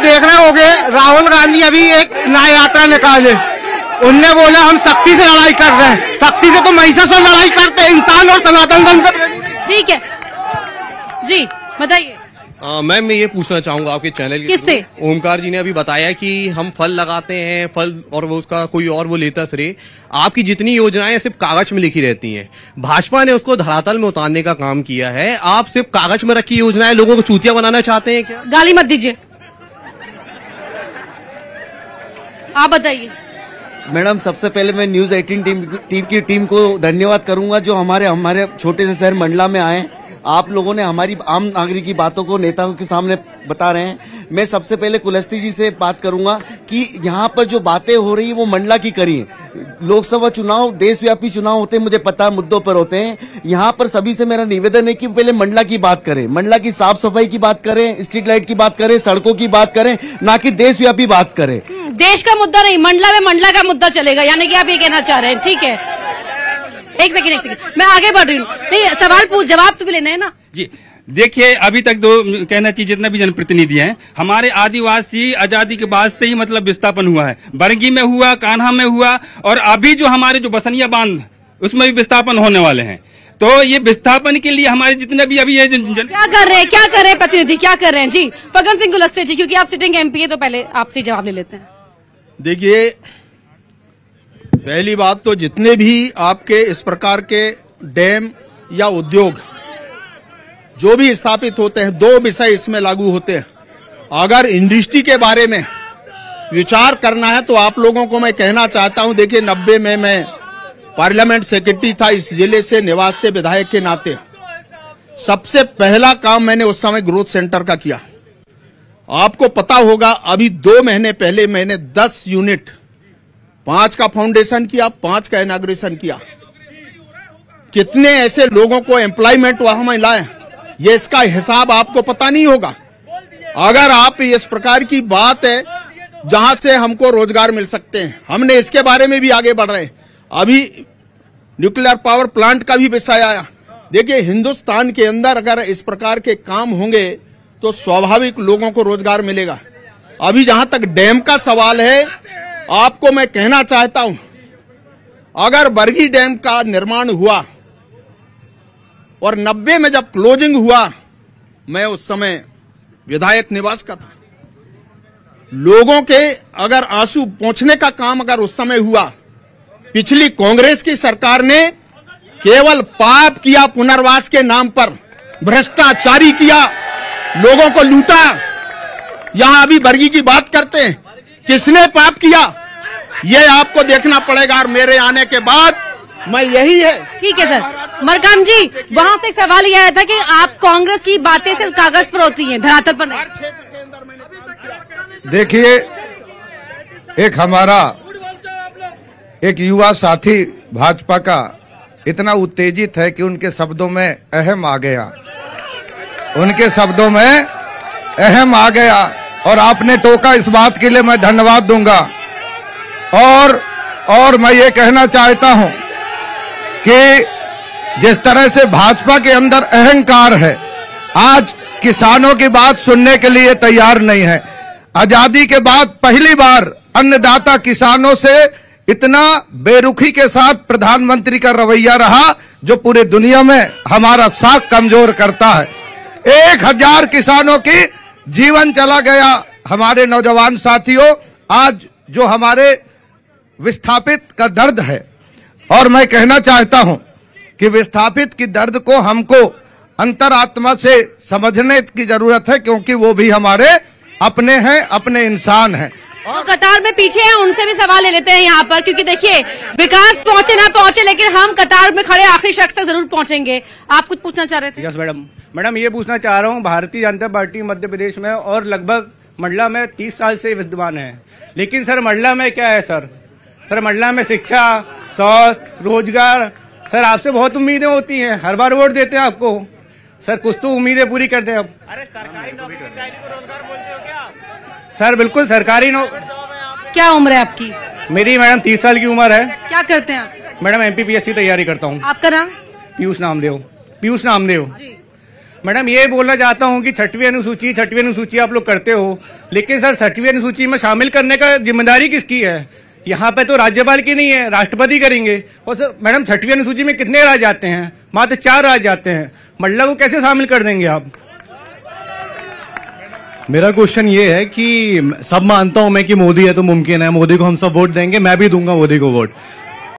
देख रहे होंगे राहुल गांधी अभी एक न्याय यात्रा निकाले, उनने बोला हम सख्ती से लड़ाई कर रहे हैं। सख्ती से तो महिषासुर लड़ाई करते हैं, इंसान और सनातन धर्म का। ठीक है जी, बताइए। मैम मैं ये पूछना चाहूंगा आपके चैनल के किससे? ओमकार जी ने अभी बताया कि हम फल लगाते हैं, फल और वो उसका कोई और वो लेता श्रेय। आपकी जितनी योजनाएं सिर्फ कागज में लिखी रहती हैं, भाजपा ने उसको धरातल में उतारने का काम किया है। आप सिर्फ कागज में रखी योजनाएं लोगों को चूतिया बनाना चाहते हैं क्या? गाली मत दीजिए, आप बताइए। मैडम सबसे पहले मैं न्यूज 18 टीम को धन्यवाद करूंगा जो हमारे छोटे से शहर मंडला में आए। आप लोगों ने हमारी आम नागरिक की बातों को नेताओं के सामने बता रहे हैं। मैं सबसे पहले कुलस्ती जी से बात करूंगा कि यहाँ पर जो बातें हो रही है वो मंडला की करी है। लोकसभा चुनाव देशव्यापी चुनाव होते हैं, मुझे पता है मुद्दों पर होते हैं। यहाँ पर सभी से मेरा निवेदन है कि पहले मंडला की बात करें, मंडला की साफ सफाई की बात करें, स्ट्रीट लाइट की बात करें, सड़कों की बात करें, ना कि देशव्यापी बात करें। देश का मुद्दा नहीं, मंडला में मंडला का मुद्दा चलेगा, यानी कि आप ये कहना चाह रहे हैं। ठीक है, एक सेकंड मैं आगे बढ़ रही हूँ। नहीं, सवाल पूछ जवाब तो भी लेना है ना जी। देखिए अभी तक दो कहना चाहिए जितना भी जनप्रतिनिधि हैं, हमारे आदिवासी आजादी के बाद से ही मतलब विस्थापन हुआ है। बरगी में हुआ, कान्हा में हुआ, और अभी जो हमारे जो बसनिया बांध उसमें भी विस्थापन होने वाले हैं। तो ये विस्थापन के लिए हमारे जितने भी अभी ये क्या कर रहे हैं प्रतिनिधि, क्या कर रहे हैं जी? फग्गन सिंह कुलस्ते जी, क्योंकि आप सिटिंग एमपी है तो पहले आपसे जवाब ले लेते हैं। देखिए पहली बात तो जितने भी आपके इस प्रकार के डैम या उद्योग जो भी स्थापित होते हैं, दो विषय इसमें लागू होते हैं। अगर इंडस्ट्री के बारे में विचार करना है तो आप लोगों को मैं कहना चाहता हूं, देखिए 90 में मैं पार्लियामेंट सेक्रेटरी था इस जिले से, निवासी विधायक के नाते सबसे पहला काम मैंने उस समय ग्रोथ सेंटर का किया। आपको पता होगा अभी 2 महीने पहले मैंने 10 यूनिट, 5 का फाउंडेशन किया, 5 का इनॉग्रेशन किया। कितने ऐसे लोगों को एम्प्लॉयमेंट वहां में लाए, ये इसका हिसाब आपको पता नहीं होगा। अगर आप इस प्रकार की बात है जहां से हमको रोजगार मिल सकते हैं, हमने इसके बारे में भी आगे बढ़ रहे हैं। अभी न्यूक्लियर पावर प्लांट का भी विषय आया। देखिए हिंदुस्तान के अंदर अगर इस प्रकार के काम होंगे तो स्वाभाविक लोगों को रोजगार मिलेगा। अभी जहां तक डैम का सवाल है, आपको मैं कहना चाहता हूं, अगर बरगी डैम का निर्माण हुआ और 90 में जब क्लोजिंग हुआ, मैं उस समय विधायक निवास का था। लोगों के अगर आंसू पोंछने का काम अगर उस समय हुआ, पिछली कांग्रेस की सरकार ने केवल पाप किया, पुनर्वास के नाम पर भ्रष्टाचारी किया, लोगों को लूटा। यहां अभी बरगी की बात करते हैं, किसने पाप किया ये आपको देखना पड़ेगा। और मेरे आने के बाद मैं यही है। ठीक है सर। मरकाम जी, वहां से एक सवाल यह आया था कि आप कांग्रेस की बातें सिर्फ कागज पर होती हैं, धरातल पर नहीं। देखिए एक हमारा एक युवा साथी भाजपा का इतना उत्तेजित है कि उनके शब्दों में अहम आ गया, उनके शब्दों में अहम आ गया, और आपने टोका इस बात के लिए मैं धन्यवाद दूंगा। और मैं ये कहना चाहता हूं कि जिस तरह से भाजपा के अंदर अहंकार है, आज किसानों की बात सुनने के लिए तैयार नहीं है। आजादी के बाद पहली बार अन्नदाता किसानों से इतना बेरुखी के साथ प्रधानमंत्री का रवैया रहा, जो पूरे दुनिया में हमारा साख कमजोर करता है। 1000 किसानों की जीवन चला गया। हमारे नौजवान साथियों, आज जो हमारे विस्थापित का दर्द है, और मैं कहना चाहता हूं कि विस्थापित की दर्द को हमको अंतरात्मा से समझने की जरूरत है, क्योंकि वो भी हमारे अपने हैं, अपने इंसान हैं। और कतार में पीछे हैं, उनसे भी सवाल ले लेते हैं यहाँ पर, क्योंकि देखिए विकास पहुंचे ना पहुंचे, लेकिन हम कतार में खड़े आखिरी शख्स तक जरूर पहुंचेंगे। आप कुछ पूछना चाह रहे थे? यस मैडम ये पूछना चाह रहा हूँ, भारतीय जनता पार्टी मध्य प्रदेश में और लगभग मंडला में 30 साल से विद्यमान है, लेकिन सर मंडला में क्या है सर मंडला में शिक्षा, स्वास्थ्य, रोजगार, सर आपसे बहुत उम्मीदें होती हैं, हर बार वोट देते हैं आपको, सर कुछ तो उम्मीदें पूरी करते हैं। अब अरे सरकारी नौकरी को रोजगार बोलते हो क्या? सर बिल्कुल सरकारी क्या उम्र है आपकी? मेरी मैडम 30 साल की उम्र है। क्या करते हैं आप? मैडम MPPSC तैयारी करता हूँ। आपका नाम? पीयूष नामदेव जी। मैडम ये बोलना चाहता हूं कि छठवीं अनुसूची आप लोग करते हो, लेकिन सर छठवीं अनुसूची में शामिल करने का जिम्मेदारी किसकी है? यहाँ पे तो राज्यपाल की नहीं है, राष्ट्रपति करेंगे। और सर मैडम छठवीं अनुसूची में कितने राज्य आते हैं? मात्र 4 राज्य आते हैं। मंडला को कैसे शामिल कर देंगे आप? मेरा क्वेश्चन ये है कि सब मानता हूं मैं कि मोदी है तो मुमकिन है, मोदी को हम सब वोट देंगे, मैं भी दूंगा मोदी को वोट।